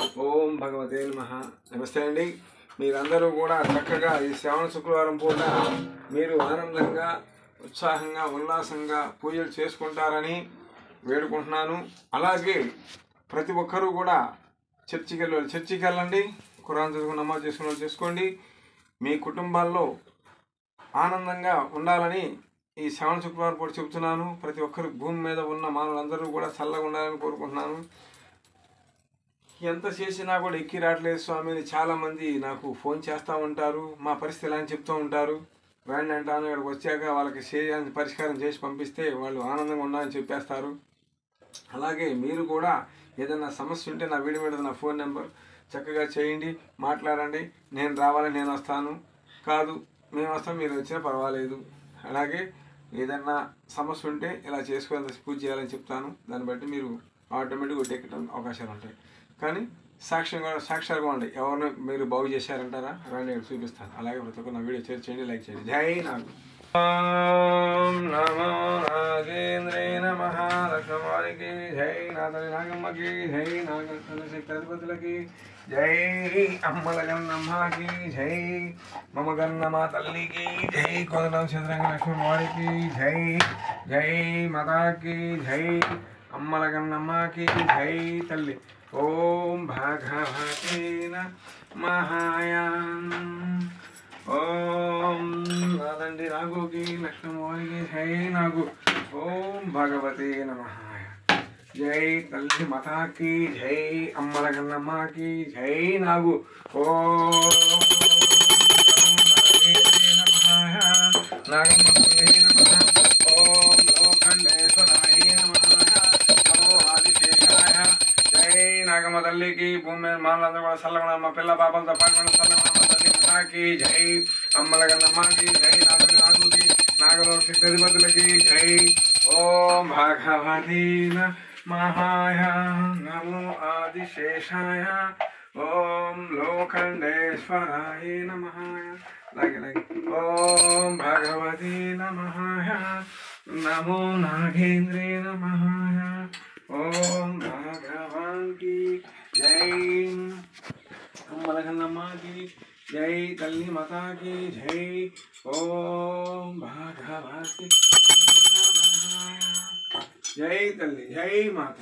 ఓం భగవతే నమః. నమస్తే అండి. మీరందరూ కూడా చక్కగా ఈ శ్రావణ శుక్రవారం పూట మీరు ఆనందంగా ఉత్సాహంగా ఉల్లాసంగా పూజలు చేసుకుంటారని వేడుకుంటున్నాను. అలాగే ప్రతి ఒక్కరూ కూడా చర్చికి వెళ్ళండి. ఖురాన్ చదువుకుని నమాజ్ చేసుకున్న వాళ్ళు చేసుకోండి. మీ కుటుంబాల్లో ఆనందంగా ఉండాలని ఈ శ్రావణ శుక్రవారం పూట చెబుతున్నాను. ప్రతి ఒక్కరు భూమి మీద ఉన్న మానవులందరూ కూడా చల్లగా ఉండాలని కోరుకుంటున్నాను. ఎంత చేసినా కూడా ఎక్కి రావట్లేదు స్వామి అని చాలామంది నాకు ఫోన్ చేస్తూ ఉంటారు. మా పరిస్థితి ఇలా అని చెప్తూ ఉంటారు. రండి అంటాను. ఇక్కడికి వచ్చాక వాళ్ళకి చేయాలని పరిష్కారం చేసి పంపిస్తే వాళ్ళు ఆనందంగా ఉండాలని చెప్పేస్తారు. అలాగే మీరు కూడా ఏదైనా సమస్య ఉంటే నా వీడియో మీద నా ఫోన్ నెంబర్ చక్కగా చేయండి, మాట్లాడండి. నేను రావాలని నేను వస్తాను, కాదు మేము వస్తాం మీరు వచ్చినా పర్వాలేదు. అలాగే ఏదన్నా సమస్య ఉంటే ఇలా చేసుకుని పూజ చేయాలని చెప్తాను. దాన్ని బట్టి మీరు ఆటోమేటిక్గా ఒడ్డెక్కడం అవకాశాలు ఉంటాయి. కానీ సాక్షాత్గా ఉండి ఎవరిని మీరు బాగు చేశారంటారా రండి చూపిస్తాను. అలాగే ప్రతి ఒక్క నా వీడియో షేర్ చేయండి, లైక్ చేయండి. జై నాగు. ఓం నమో నాగేంద్రే నమః. లక్ష్మవారికి జై, నాతల్లి నాగమ్మకి జై, నాగశక్తిపతులకి జై, అమ్మల గన్నమ్మకి జై, మమ గన్నమ్మ తల్లికి జై, కోదలం చంద్రంగ లక్ష్మవారికి జై, జై మాతాకి జై, అమ్మల గన్నమ్మకి జై తల్లి. ఓం భగవతే నమః. ఓం నాదండి నాగుకి లక్ష్మవారికి జై నాగు. ఓం భగవతే నమః. జై తల్లి మాతాకి జై, అమ్మల గన్నమ్మకి జై నాగు. ఓం నాగమ్మ తల్లి నమః. ఓం లోకండేశ్వరాయ నమః. నమో ఆదిశేషాయ. జై నాగమ్మ తల్లికి భూమి మీద మానవులందరూ కూడా చల్లగా మా పిల్ల పాపలతో పాటు చల్లగా తల్లి మాతాకి జై, అమ్మల గన్నమ్మకి జై, నాగుకి నాగలో శక్తిపతులకి జై. ఓం భగవతే నమః. నమో ఆదిశేషాయ. ఓం లోకండేశ్వరాయ నమః. ఓం భగవతే నమః. నమో నాగేంద్రే నమః. ఓం భగవాన్కి జై, అమ్మల గన్నమ్మకి జై, తల్లి మాతాకి జై. ఓం భగవతే నమః. జై తల్లి, జై మాత.